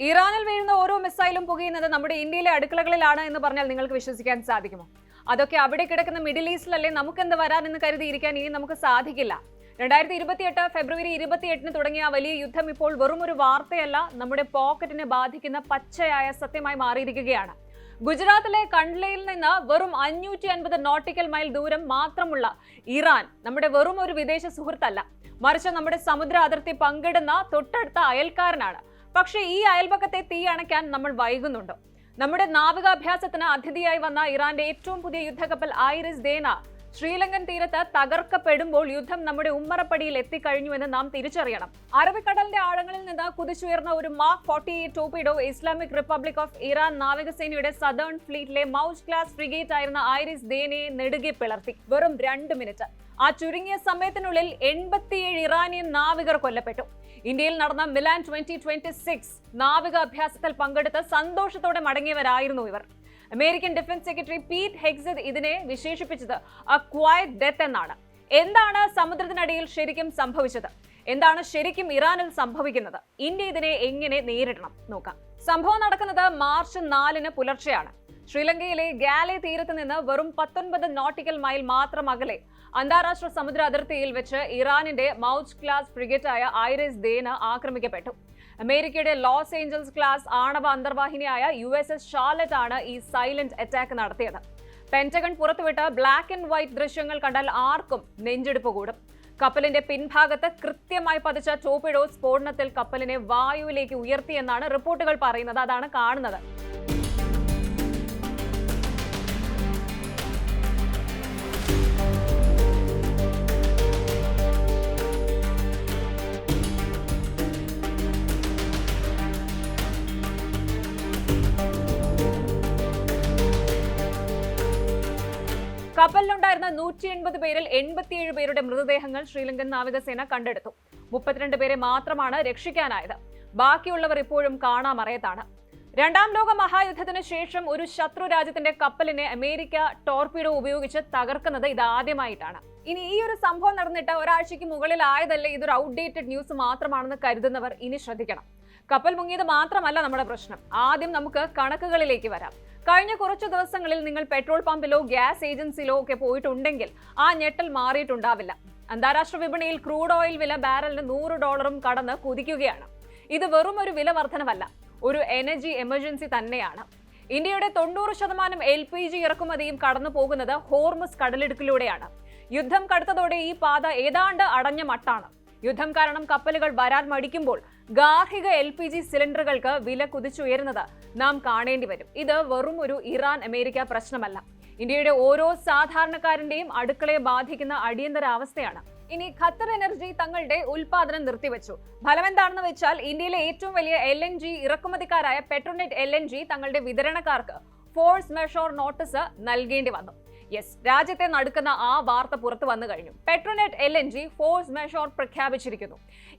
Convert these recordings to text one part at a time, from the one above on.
ഇറാനിൽ വീഴുന്ന ഓരോ മിസൈലും പുകയുന്നത് നമ്മുടെ ഇന്ത്യയിലെ അടുക്കളകളിലാണ് എന്ന് പറഞ്ഞാൽ നിങ്ങൾക്ക് വിശ്വസിക്കാൻ സാധിക്കുമോ? അതൊക്കെ അവിടെ കിടക്കുന്ന മിഡിൽ ഈസ്റ്റിലല്ലേ, നമുക്കെന്ത് വരാനെന്ന് കരുതിയിരിക്കാൻ ഇനി നമുക്ക് സാധിക്കില്ല. 2028 ഫെബ്രുവരി 28 തുടങ്ങിയ വലിയ യുദ്ധം ഇപ്പോൾ വെറും ഒരു വാർത്തയല്ല, നമ്മുടെ പോക്കറ്റിനെ ബാധിക്കുന്ന പച്ചയായ സത്യമായി മാറിയിരിക്കുകയാണ്. ഗുജറാത്തിലെ കണ്ട്ലയിൽ നിന്ന് വെറും 550 നോട്ടിക്കൽ മൈൽ ദൂരം മാത്രമുള്ള ഇറാൻ നമ്മുടെ വെറും ഒരു വിദേശ സുഹൃത്തല്ല, മറിച്ച് നമ്മുടെ സമുദ്ര അതിർത്തി പങ്കിടുന്ന തൊട്ടടുത്ത അയൽക്കാരനാണ്. പക്ഷേ ഈ അയൽപക്കത്തെ തീ അണയ്ക്കാൻ നമ്മൾ വൈകുന്നുണ്ടോ? നമ്മുടെ നാവികാഭ്യാസത്തിന് അതിഥിയായി വന്ന ഇറാന്റെ ഏറ്റവും പുതിയ യുദ്ധക്കപ്പൽ ഐറിസ് ദേന ശ്രീലങ്കൻ തീരത്ത് തകർക്കപ്പെടുമ്പോൾ യുദ്ധം നമ്മുടെ ഉമ്മറപ്പടിയിൽ എത്തിക്കഴിഞ്ഞുവെന്ന് നാം തിരിച്ചറിയണം. അറബിക്കടലിന്റെ ആഴങ്ങളിൽ നിന്ന് കുതിച്ചുയർന്ന ഒരു mark 48 torpedo Islamic republic of Iran നാവികസേനയുടെ സദേൺ ഫ്ലീറ്റിലെ മൗജ് ക്ലാസ് ഫ്രിഗേറ്റ് ആയിരുന്ന ഐറിസ് ദേനയെ നെടുകെ പിളർത്തി. വെറും 2 മിനിറ്റ്. ആ ചുരുങ്ങിയ സമയത്തിനുള്ളിൽ 87 ഇറാനിയൻ നാവികർ കൊല്ലപ്പെട്ടു. ഇന്ത്യയിൽ നടന്ന മിലാൻ 2026 നാവികാഭ്യാസത്തിൽ പങ്കെടുത്ത് സന്തോഷത്തോടെ മടങ്ങിയവരായിരുന്നു ഇവർ. അമേരിക്കൻ ഡിഫൻസ് സെക്രട്ടറി പീറ്റ് ഹെഗ്സെറ്റ് ഇതിനെ വിശേഷിപ്പിച്ചത് എ ക്വയറ്റ് ഡെത്ത് എന്നാണ്. എന്താണ് സമുദ്രത്തിനടിയിൽ ശരിക്കും സംഭവിച്ചത്? എന്താണ് ശരിക്കും ഇറാനിൽ സംഭവിക്കുന്നത്? ഇന്ത്യ ഇതിനെ എങ്ങനെ നേരിടണം നോക്കാം. സംഭവം നടക്കുന്നത് മാർച്ച് 4 പുലർച്ചെയാണ്. ശ്രീലങ്കയിലെ ഗാലെ തീരത്ത് നിന്ന് വെറും 19 നോട്ടിക്കൽ മൈൽ മാത്രം അകലെ അന്താരാഷ്ട്ര സമുദ്ര അതിർത്തിയിൽ വെച്ച് ഇറാനിന്റെ മൗജ് ക്ലാസ് ഫ്രിഗേറ്റായ ഐറിസ് ദേന ആക്രമിക്കപ്പെട്ടു. അമേരിക്കയുടെ ലോസ് ഏഞ്ചൽസ് ക്ലാസ് ആണവ അന്തർവാഹിനിയായ USS ഷാർലറ്റ് ആണ് ഈ സൈലന്റ് അറ്റാക്ക് നടത്തിയത്. പെന്റഗൺ പുറത്തുവിട്ട ബ്ലാക്ക് ആൻഡ് വൈറ്റ് ദൃശ്യങ്ങൾ കണ്ടാൽ ആർക്കും നെഞ്ചെടുപ്പ് കൂടും. കപ്പലിന്റെ പിൻഭാഗത്ത് കൃത്യമായി പതിച്ച ടോർപിഡോ സ്ഫോടനത്തിൽ കപ്പലിനെ വായുവിലേക്ക് ഉയർത്തിയെന്നാണ് റിപ്പോർട്ടുകൾ പറയുന്നത്. അതാണ് കാണുന്നത്. കപ്പലിലുണ്ടായിരുന്ന 180 പേരിൽ 87 പേരുടെ മൃതദേഹങ്ങൾ ശ്രീലങ്കൻ നാവികസേന കണ്ടെടുത്തു. 32 പേരെ മാത്രമാണ് രക്ഷിക്കാനായത്. ബാക്കിയുള്ളവർ ഇപ്പോഴും കാണാമറയത്താണ്. രണ്ടാം ലോക മഹായുദ്ധത്തിന് ശേഷം ഒരു ശത്രു രാജ്യത്തിന്റെ കപ്പലിനെ അമേരിക്ക ടോർപിഡോ ഉപയോഗിച്ച് തകർക്കുന്നത് ഇതാദ്യമായിട്ടാണ്. ഇനി ഈ ഒരു സംഭവം നടന്നിട്ട് ഒരാഴ്ചയ്ക്ക് മുകളിലായതല്ലേ, ഇതൊരു ഔട്ട്ഡേറ്റഡ് ന്യൂസ് മാത്രമാണെന്ന് കരുതുന്നവർ ഇനി ശ്രദ്ധിക്കണം. കപ്പൽ മുങ്ങിയത് മാത്രമല്ല നമ്മുടെ പ്രശ്നം. ആദ്യം നമുക്ക് കണക്കുകളിലേക്ക് വരാം. കഴിഞ്ഞ കുറച്ചു ദിവസങ്ങളിൽ നിങ്ങൾ പെട്രോൾ പമ്പിലോ ഗ്യാസ് ഏജൻസിയിലോ ഒക്കെ പോയിട്ടുണ്ടെങ്കിൽ ആ ഞെട്ടൽ മാറിയിട്ടുണ്ടാവില്ല. അന്താരാഷ്ട്ര വിപണിയിൽ ക്രൂഡ് ഓയിൽ വില ബാരലിന് $100 കടന്ന് കുതിക്കുകയാണ്. ഇത് വെറും ഒരു വില വർധനവല്ല, ഒരു എനർജി എമർജൻസി തന്നെയാണ്. ഇന്ത്യയുടെ 90% LPG ഇറക്കുമതിയും കടന്നു പോകുന്നത് ഹോർമുസ് കടലിടുക്കിലൂടെയാണ്. യുദ്ധം കടുത്തതോടെ ഈ പാത ഏതാണ്ട് അടഞ്ഞ മട്ടാണ്. യുദ്ധം കാരണം കപ്പലുകൾ വരാൻ മടിക്കുമ്പോൾ ഗാർഹിക LPG സിലിണ്ടറുകൾക്ക് വില കുതിച്ചുയരുന്നത് നാം കാണേണ്ടി വരും. ഇത് വെറും ഒരു ഇറാൻ അമേരിക്ക പ്രശ്നമല്ല, ഇന്ത്യയുടെ ഓരോ സാധാരണക്കാരന്റെയും അടുക്കളയെ ബാധിക്കുന്ന അടിയന്തരാവസ്ഥയാണ്. ഇനി ഖത്തർ എനർജി തങ്ങളുടെ ഉൽപാദനം നിർത്തിവെച്ചു. ഫലം എന്താണെന്ന് വെച്ചാൽ ഇന്ത്യയിലെ ഏറ്റവും വലിയ LNG ഇറക്കുമതിക്കാരായ പെട്രോനെറ്റ് LNG തങ്ങളുടെ വിതരണക്കാർക്ക് ഫോഴ്സ് മെഷോർ നോട്ടീസ് നൽകേണ്ടി വന്നു. രാജ്യത്തെ നടുക്കുന്ന ആ വാർത്ത പുറത്തു വന്നു കഴിഞ്ഞു. പെട്രോനെറ്റ് LNG ഫോഴ്സ് മെഷോർ പ്രഖ്യാപിച്ചിരിക്കുന്നു.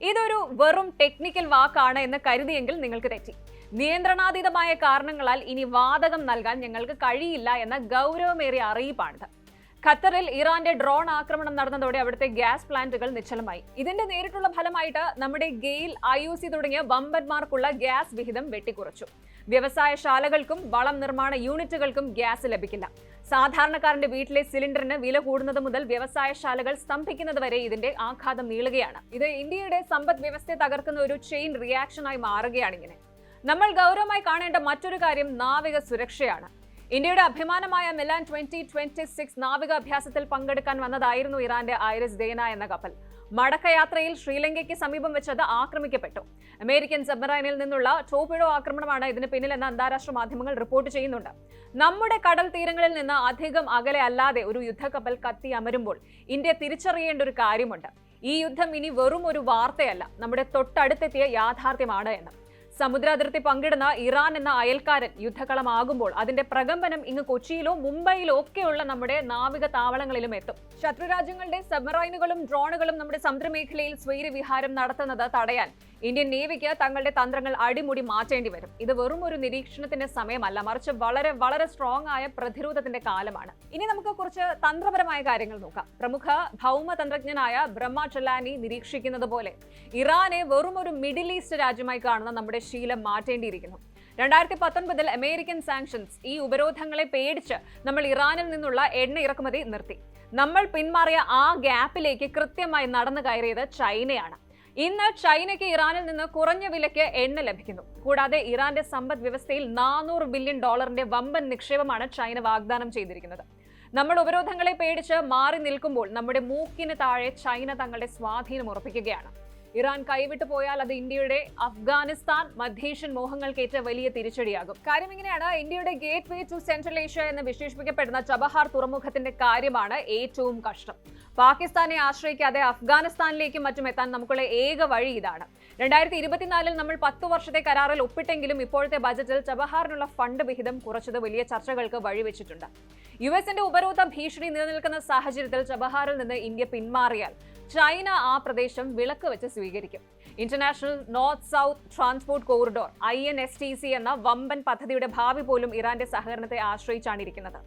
ഇതൊരു വെറും ടെക്നിക്കൽ വാക്കാണ് എന്ന് കരുതിയെങ്കിൽ നിങ്ങൾക്ക് തെറ്റി. നിയന്ത്രണാതീതമായ കാരണങ്ങളാൽ ഇനി വാതകം നൽകാൻ ഞങ്ങൾക്ക് കഴിയില്ല എന്ന ഗൗരവമേറിയ അറിയിപ്പാണിത്. ഖത്തറിൽ ഇറാന്റെ ഡ്രോൺ ആക്രമണം നടന്നതോടെ അവിടുത്തെ ഗ്യാസ് പ്ലാന്റുകൾ നിശ്ചലമായി. ഇതിന്റെ നേരിട്ടുള്ള ഫലമായിട്ട് നമ്മുടെ ഗെയിൽ, IOC തുടങ്ങിയ വമ്പന്മാർക്കുള്ള ഗ്യാസ് വിഹിതം വെട്ടിക്കുറച്ചു. വ്യവസായശാലകൾക്കും വളം നിർമ്മാണ യൂണിറ്റുകൾക്കും ഗ്യാസ് ലഭിക്കില്ല. സാധാരണക്കാരന്റെ വീട്ടിലെ സിലിണ്ടറിന് വില കൂടുന്നത് മുതൽ വ്യവസായശാലകൾ സ്തംഭിക്കുന്നത് വരെ ഇതിന്റെ ആഘാതം നീളുകയാണ്. ഇത് ഇന്ത്യയുടെ സമ്പദ് വ്യവസ്ഥയെ തകർക്കുന്ന ഒരു ചെയിൻ റിയാക്ഷനായി മാറുകയാണ്. ഇങ്ങനെ നമ്മൾ ഗൗരവമായി കാണേണ്ട മറ്റൊരു കാര്യം നാവിക സുരക്ഷയാണ്. ഇന്ത്യയുടെ അഭിമാനമായ മിലാൻ 2026 നാവികാഭ്യാസത്തിൽ പങ്കെടുക്കാൻ വന്നതായിരുന്നു ഇറാന്റെ ഐറിസ് ദേന എന്ന കപ്പൽ. മടക്കയാത്രയിൽ ശ്രീലങ്കയ്ക്ക് സമീപം വെച്ചത് ആക്രമിക്കപ്പെട്ടു. അമേരിക്കൻ സബ്മറൈനിൽ നിന്നുള്ള ടോർപിഡോ ആക്രമണമാണ് ഇതിന് പിന്നിലെന്ന് അന്താരാഷ്ട്ര മാധ്യമങ്ങൾ റിപ്പോർട്ട് ചെയ്യുന്നുണ്ട്. നമ്മുടെ കടൽ തീരങ്ങളിൽ നിന്ന് അധികം അകലെ അല്ലാതെ ഒരു യുദ്ധക്കപ്പൽ കത്തി അമരുമ്പോൾ ഇന്ത്യ തിരിച്ചറിയേണ്ട ഒരു കാര്യമുണ്ട്. ഈ യുദ്ധം ഇനി വെറും ഒരു വാർത്തയല്ല, നമ്മുടെ തൊട്ടടുത്തെത്തിയ യാഥാർത്ഥ്യമാണ് എന്ന്. സമുദ്രാതിർത്തി പങ്കിടുന്ന ഇറാൻ എന്ന അയൽക്കാരൻ യുദ്ധകളമാകുമ്പോൾ അതിന്റെ പ്രകമ്പനം ഇങ്ങ് കൊച്ചിയിലോ മുംബൈയിലോ ഒക്കെയുള്ള നമ്മുടെ നാവിക താവളങ്ങളിലും എത്തും. ശത്രു രാജ്യങ്ങളുടെ സബ്മറൈനുകളും ഡ്രോണുകളും നമ്മുടെ സമുദ്രമേഖലയിൽ സ്വൈരവിഹാരം നടത്തുന്നത് തടയാൻ ഇന്ത്യൻ നേവിക്ക് തങ്ങളുടെ തന്ത്രങ്ങൾ അടിമുടി മാറ്റേണ്ടി വരും. ഇത് വെറും ഒരു നിരീക്ഷണത്തിന്റെ സമയമല്ല, മറിച്ച് വളരെ വളരെ സ്ട്രോങ് ആയ പ്രതിരോധത്തിന്റെ കാലമാണ്. ഇനി നമുക്ക് കുറച്ച് തന്ത്രപരമായ കാര്യങ്ങൾ നോക്കാം. പ്രമുഖ ഭൗമതന്ത്രജ്ഞനായ ബ്രഹ്മ ചെല്ലാനി നിരീക്ഷിക്കുന്നത് പോലെ ഇറാനെ വെറും ഒരു മിഡിൽ ഈസ്റ്റ് രാജ്യമായി കാണുന്ന നമ്മുടെ ശീലം മാറ്റേണ്ടിയിരിക്കുന്നു. 2019 അമേരിക്കൻ സാങ്ഷൻസ് ഈ ഉപരോധങ്ങളെ പേടിച്ച് നമ്മൾ ഇറാനിൽ നിന്നുള്ള എണ്ണ ഇറക്കുമതി നിർത്തി. നമ്മൾ പിന്മാറിയ ആ ഗ്യാപ്പിലേക്ക് കൃത്യമായി നടന്നു കയറിയത് ചൈനയാണ്. ഇന്ന് ചൈനയ്ക്ക് ഇറാനിൽ നിന്ന് കുറഞ്ഞ വിലയ്ക്ക് എണ്ണ ലഭിക്കുന്നു. കൂടാതെ ഇറാന്റെ സമ്പദ് വ്യവസ്ഥയിൽ $400 ബില്യൺ വമ്പൻ നിക്ഷേപമാണ് ചൈന വാഗ്ദാനം ചെയ്തിരിക്കുന്നത്. നമ്മൾ ഉപരോധങ്ങളെ പേടിച്ച് മാറി നിൽക്കുമ്പോൾ നമ്മുടെ മൂക്കിന് താഴെ ചൈന തങ്ങളുടെ സ്വാധീനം ഉറപ്പിക്കുകയാണ്. ഇറാൻ കൈവിട്ടു പോയാൽ അത് ഇന്ത്യയുടെ അഫ്ഗാനിസ്ഥാൻ, മധ്യേഷ്യൻ മോഹങ്ങൾക്കേറ്റ വലിയ തിരിച്ചടിയാകും. കാര്യം ഇങ്ങനെയാണ്. ഇന്ത്യയുടെ gateway to central Asia എന്ന് വിശേഷിപ്പിക്കപ്പെടുന്ന ചബഹാർ തുറമുഖത്തിന്റെ കാര്യമാണ് ഏറ്റവും കഷ്ടം. പാകിസ്ഥാനെ ആശ്രയിക്കാതെ അഫ്ഗാനിസ്ഥാനിലേക്കും മറ്റും എത്താൻ നമുക്കുള്ള ഏക വഴി ഇതാണ്. 2024 നമ്മൾ 10 വർഷത്തെ കരാറിൽ ഒപ്പിട്ടെങ്കിലും ഇപ്പോഴത്തെ ബജറ്റിൽ ചബഹാറിനുള്ള ഫണ്ട് വിഹിതം കുറച്ചത് വലിയ ചർച്ചകൾക്ക് വഴിവെച്ചിട്ടുണ്ട്. യുഎസിന്റെ ഉപരോധ ഭീഷണി നിലനിൽക്കുന്ന സാഹചര്യത്തിൽ ചബഹാറിൽ നിന്ന് ഇന്ത്യ പിന്മാറിയാൽ ചൈന ആ പ്രദേശം വിലക്ക് വെച്ച് സ്വീകരിക്കും. International north south transport corridor INSTC എന്ന വമ്പൻ പദ്ധതിയുടെ ഭാവി പോലും ഇറാന്റെ സഹകരണത്തെ ആശ്രയിച്ചാണ് ഇരിക്കുന്നത്.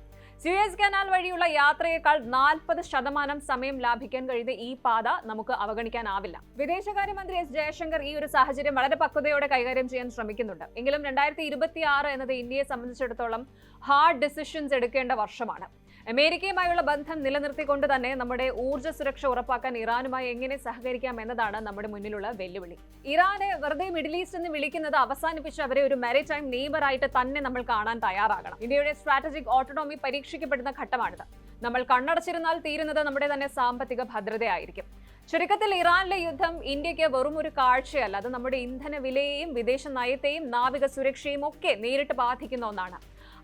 സ്യൂയസ് കനാൽ വഴിയുള്ള യാത്രയേക്കാൾ 40% സമയം ലാഭിക്കാൻ കഴിയുന്ന ഈ പാത നമുക്ക് അവഗണിക്കാനാവില്ല. വിദേശകാര്യമന്ത്രി S. ജയശങ്കർ ഈ ഒരു സാഹചര്യം വളരെ പക്വതയോടെ കൈകാര്യം ചെയ്യാൻ ശ്രമിക്കുന്നുണ്ട്. എങ്കിലും 2026 എന്നത് ഇന്ത്യയെ സംബന്ധിച്ചിടത്തോളം ഹാർഡ് ഡിസിഷൻസ് എടുക്കേണ്ട വർഷമാണ്. അമേരിക്കയുമായുള്ള ബന്ധം നിലനിർത്തിക്കൊണ്ട് തന്നെ നമ്മുടെ ഊർജ്ജ സുരക്ഷ ഉറപ്പാക്കാൻ ഇറാനുമായി എങ്ങനെ സഹകരിക്കാം എന്നതാണ് നമ്മുടെ മുന്നിലുള്ള വെല്ലുവിളി. ഇറാനെ വെറുതെ മിഡിൽ ഈസ്റ്റ് എന്ന് വിളിക്കുന്നത് അവസാനിപ്പിച്ച് അവരെ ഒരു മാരിടൈം നെയ്ബറായിട്ട് തന്നെ നമ്മൾ കാണാൻ തയ്യാറാകണം. ഇന്ത്യയുടെ സ്ട്രാറ്റജിക് ഓട്ടോണോമി പരീക്ഷിക്കപ്പെടുന്ന ഘട്ടമാണിത്. നമ്മൾ കണ്ണടച്ചിരുന്നാൽ തീരുന്നത് നമ്മുടെ തന്നെ സാമ്പത്തിക ഭദ്രതയായിരിക്കും. ചുരുക്കത്തിൽ ഇറാനിലെ യുദ്ധം ഇന്ത്യക്ക് വെറും ഒരു കാഴ്ചയല്ല, അത് നമ്മുടെ ഇന്ധന വിലയെയും വിദേശ നയത്തെയും നാവിക സുരക്ഷയും ഒക്കെ നേരിട്ട് ബാധിക്കുന്ന ഒന്നാണ്.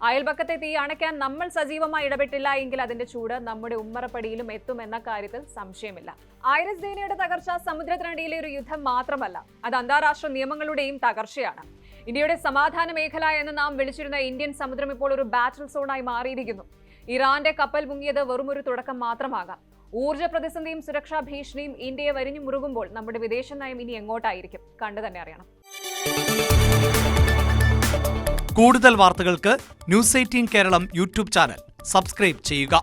അയൽപക്കത്തെ തീ അണയ്ക്കാൻ നമ്മൾ സജീവമായി ഇടപെട്ടില്ല എങ്കിൽ അതിന്റെ ചൂട് നമ്മുടെ ഉമ്മറപ്പടിയിലും എത്തുമെന്ന കാര്യത്തിൽ സംശയമില്ല. ഐറിസ് സേനയുടെ തകർച്ച സമുദ്രത്തിനടിയിലെ ഒരു യുദ്ധം മാത്രമല്ല, അത് അന്താരാഷ്ട്ര നിയമങ്ങളുടെയും തകർച്ചയാണ്. ഇന്ത്യയുടെ സമാധാന മേഖല എന്ന് നാം വിളിച്ചിരുന്ന ഇന്ത്യൻ സമുദ്രം ഇപ്പോൾ ഒരു ബാറ്റിൽ സോണായി മാറിയിരിക്കുന്നു. ഇറാന്റെ കപ്പൽ മുങ്ങിയത് വെറും ഒരു തുടക്കം മാത്രമാകാം. ഊർജ്ജ പ്രതിസന്ധിയും സുരക്ഷാ ഭീഷണിയും ഇന്ത്യയെ വരിഞ്ഞു മുറുകുമ്പോൾ നമ്മുടെ വിദേശ നയം ഇനി എങ്ങോട്ടായിരിക്കും? കണ്ടു തന്നെ അറിയണം. കൂടുതൽ വാർത്തകൾക്ക് news 18 Kerala YouTube channel subscribe ചെയ്യുക.